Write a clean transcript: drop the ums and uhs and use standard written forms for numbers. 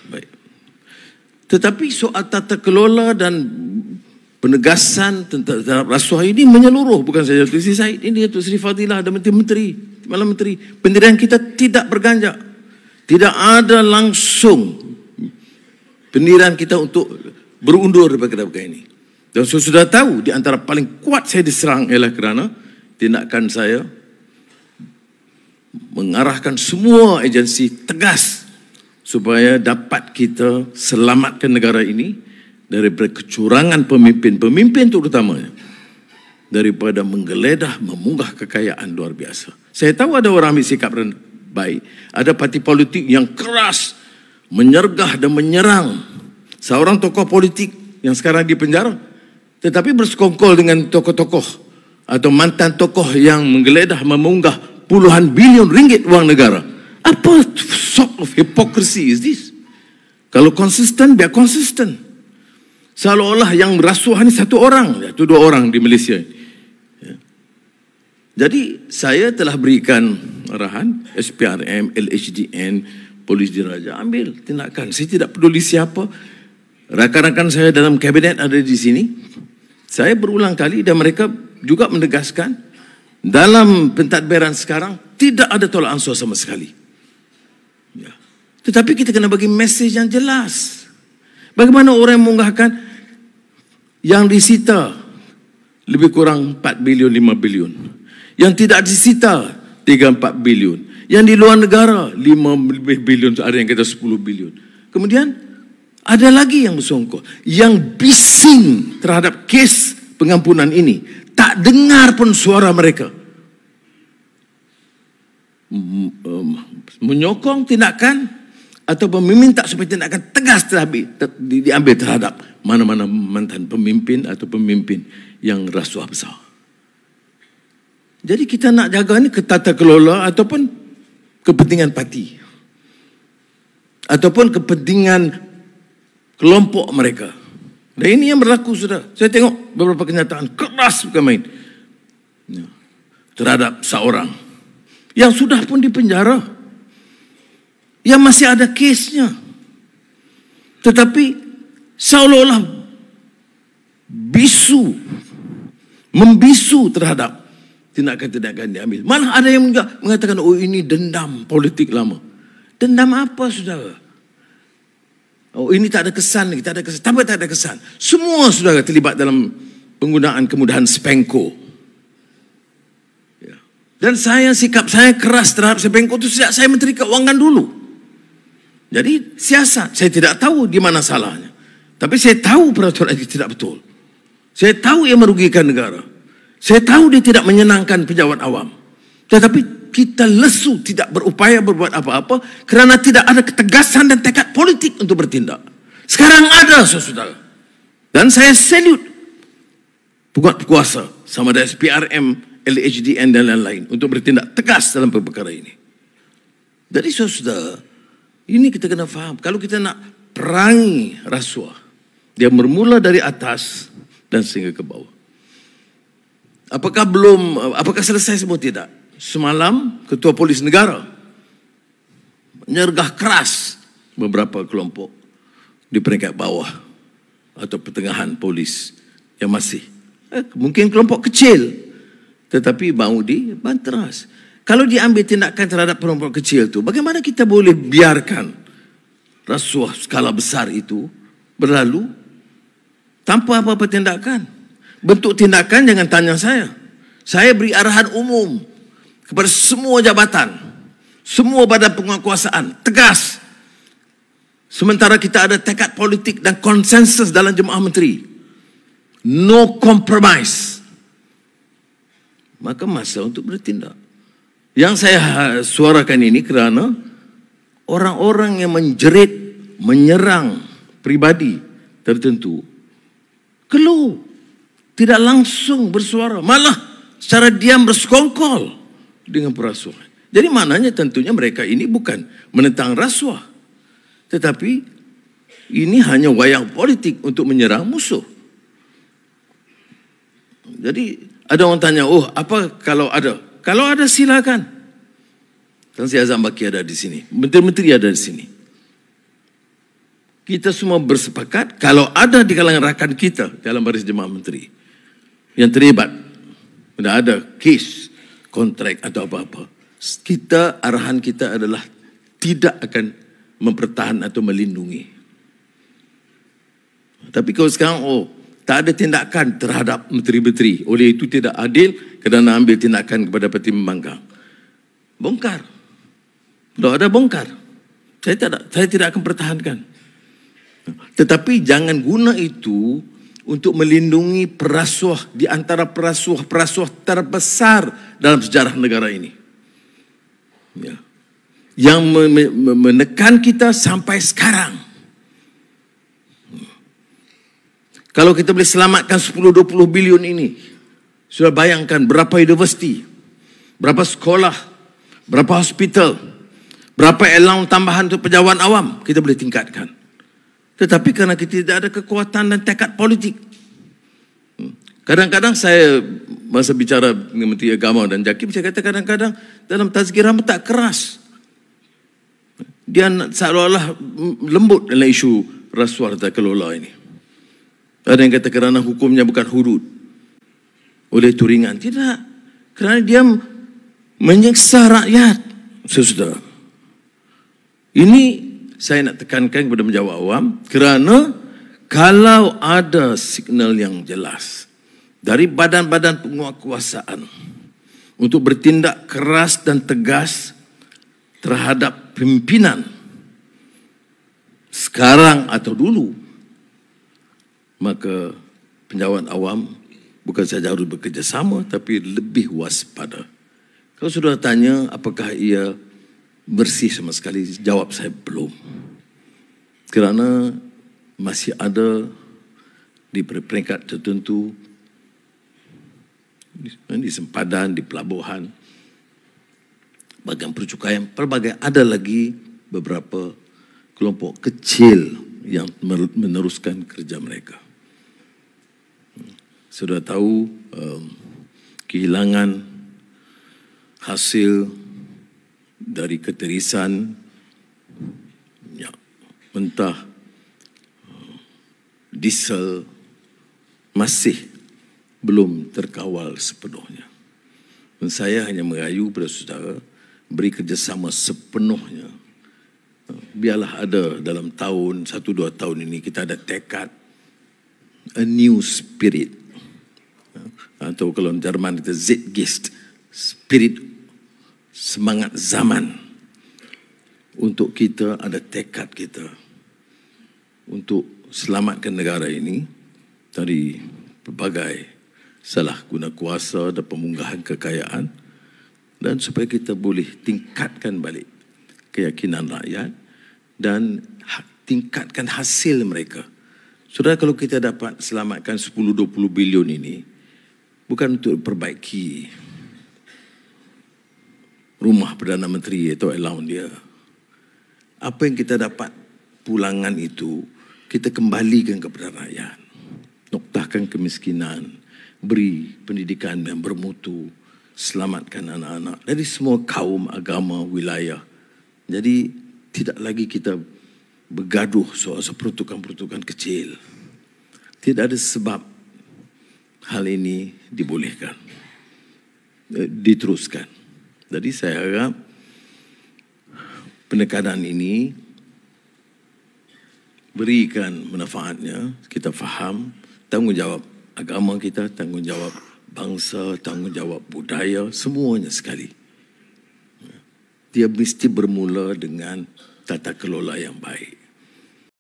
Baik. Tetapi soal tata kelola dan penegasan tentang rasuah ini menyeluruh, bukan saja Datuk Seri Said, ini Datuk Seri Fadilah dan menteri-menteri, malam menteri. Pendirian kita tidak berganjak. Tidak ada langsung pendirian kita untuk berundur daripada perkara ini. Dan saya sudah tahu di antara paling kuat saya diserang ialah kerana tindakan saya mengarahkan semua agensi tegas supaya dapat kita selamatkan negara ini daripada kecurangan pemimpin terutamanya, daripada menggeledah, memunggah kekayaan luar biasa. Saya tahu ada orang ambil sikap baik, ada parti politik yang keras menyergah dan menyerang seorang tokoh politik yang sekarang di penjara, tetapi bersekongkol dengan tokoh-tokoh atau mantan tokoh yang menggeledah, memunggah puluhan bilion ringgit wang negara. Apa sort of hypocrisy is this? Kalau konsisten, biar konsisten. Seolah-olah yang rasuah ini satu orang, itu dua orang di Malaysia. Ya. Jadi saya telah berikan arahan SPRM, LHDN, Polis Diraja, ambil tindakan. Saya tidak peduli siapa. Rakan-rakan saya dalam kabinet ada di sini. Saya berulang kali dan mereka juga menegaskan dalam pentadbiran sekarang tidak ada tolak ansur sama sekali. Ya. Tetapi kita kena bagi mesej yang jelas. Bagaimana orang yang mengunggahkan yang disita lebih kurang 4 bilion, 5 bilion. Yang tidak disita 3-4 bilion. Yang di luar negara 5 bilion, ada yang kata 10 bilion. Kemudian ada lagi yang bersongkol, yang bising terhadap kes pengampunan ini. Tak dengar pun suara mereka. Menyokong tindakan atau meminta supaya tindakan tegas diambil terhadap mana-mana mantan pemimpin atau pemimpin yang rasuah besar. Jadi kita nak jaga ni ke tata kelola ataupun kepentingan parti ataupun kepentingan kelompok mereka. Dan ini yang berlaku sudah. Saya tengok beberapa kenyataan keras bukan main terhadap seorang yang sudah pun dipenjara, yang masih ada kesnya, tetapi seolah-olah membisu terhadap tindakan-tindakan diambil. Malah ada yang mengatakan, oh ini dendam politik lama. Dendam apa saudara? Oh ini tak ada kesan lagi, tak ada kesan. Tak ada kesan. Semua saudara terlibat dalam penggunaan kemudahan Spenco. Ya. Dan sikap saya keras terhadap Spenco itu sejak saya Menteri Keuangan dulu. Jadi siasat, saya tidak tahu di mana salahnya. Tapi saya tahu peraturan itu tidak betul. Saya tahu ia merugikan negara. Saya tahu dia tidak menyenangkan pejabat awam. Tetapi kita lesu tidak berupaya berbuat apa-apa kerana tidak ada ketegasan dan tekad politik untuk bertindak. Sekarang ada, saudara. Dan saya salute penguat kuasa sama ada SPRM, LHDN dan lain-lain untuk bertindak tegas dalam perkara ini. Jadi saudara, ini kita kena faham. Kalau kita nak perangi rasuah, dia bermula dari atas dan sehingga ke bawah. Apakah selesai semua? Tidak. Semalam Ketua Polis Negara menyergah keras beberapa kelompok di peringkat bawah atau pertengahan polis yang masih mungkin kelompok kecil tetapi mau dibanteras. Kalau diambil tindakan terhadap kelompok kecil itu, bagaimana kita boleh biarkan rasuah skala besar itu berlalu tanpa apa-apa tindakan? Bentuk tindakan jangan tanya saya. Saya beri arahan umum kepada semua jabatan, semua badan penguasaan, tegas. Sementara kita ada tekad politik dan konsensus dalam Jemaah Menteri. No compromise. Maka masa untuk bertindak. Yang saya suarakan ini kerana orang-orang yang menjerit, menyerang pribadi tertentu, keluh, tidak langsung bersuara, malah secara diam bersekongkol dengan perasuhan. Jadi maknanya tentunya mereka ini bukan menentang rasuah, tetapi ini hanya wayang politik untuk menyerang musuh. Jadi ada orang tanya, oh apa kalau ada? Kalau ada silakan. Tan Sri Azam Baki ada di sini, menteri-menteri ada di sini. kita semua bersepakat kalau ada di kalangan rakan kita dalam baris jemaah menteri yang terlibat, tidak ada kes, kontrak atau apa-apa, arahan kita adalah tidak akan mempertahan atau melindungi. Tapi kalau sekarang, tak ada tindakan terhadap menteri-menteri, oleh itu tidak adil kerana ambil tindakan kepada parti pembangkang. Bongkar. Kalau ada bongkar. Saya tidak akan pertahankan. Tetapi jangan guna itu untuk melindungi perasuah di antara perasuah terbesar dalam sejarah negara ini. Ya. Yang menekan kita sampai sekarang. Kalau kita boleh selamatkan 10-20 bilion ini, sudah bayangkan berapa universiti, berapa sekolah, berapa hospital, berapa allowance tambahan untuk pejabat awam kita boleh tingkatkan. Tetapi kerana kita tidak ada kekuatan dan tekad politik. Kadang-kadang saya masa bicara dengan Menteri Agama dan JAKIM, saya kata kadang-kadang dalam tazkirah tak keras. Dia seolah-olah lembut dalam isu rasuah tata kelola ini. Ada yang kata kerana hukumnya bukan hudud, oleh itu ringan. Tidak, kerana dia menyiksa rakyat. Saudara, ini saya nak tekankan kepada penjawat awam, kerana kalau ada signal yang jelas dari badan-badan penguatkuasaan untuk bertindak keras dan tegas terhadap pimpinan sekarang atau dulu, maka penjawat awam bukan saja harus bekerjasama, tapi lebih waspada. Kalau sudah tanya apakah ia bersih sama sekali, jawab saya belum. Kerana masih ada di peringkat tertentu, di sempadan, di pelabuhan, bagian percukaian, pelbagai, ada lagi beberapa kelompok kecil yang meneruskan kerja mereka. Sudah tahu kehilangan hasil dari keterisan mentah diesel masih belum terkawal sepenuhnya. Dan saya hanya merayu kepada saudara beri kerjasama sepenuhnya. Biarlah ada dalam tahun 1-2 tahun ini kita ada tekad, a new spirit, atau kalau Jerman kita Zeitgeist, spirit semangat zaman, untuk kita ada tekad kita untuk selamatkan negara ini dari berbagai salah guna kuasa dan pemunggahan kekayaan, dan supaya kita boleh tingkatkan balik keyakinan rakyat dan tingkatkan hasil mereka. Saudara, kalau kita dapat selamatkan 10-20 bilion ini, bukan untuk perbaiki rumah Perdana Menteri atau allowance dia. Apa yang kita dapat pulangan itu, kita kembalikan kepada rakyat. Noktahkan kemiskinan, beri pendidikan yang bermutu, selamatkan anak-anak dari semua kaum, agama, wilayah. Jadi tidak lagi kita bergaduh soal peruntukan-peruntukan kecil. Tidak ada sebab hal ini dibolehkan, diteruskan. Jadi saya harap penekanan ini berikan manfaatnya. Kita faham tanggungjawab agama kita, tanggungjawab bangsa, tanggungjawab budaya, semuanya sekali. Dia mesti bermula dengan tata kelola yang baik.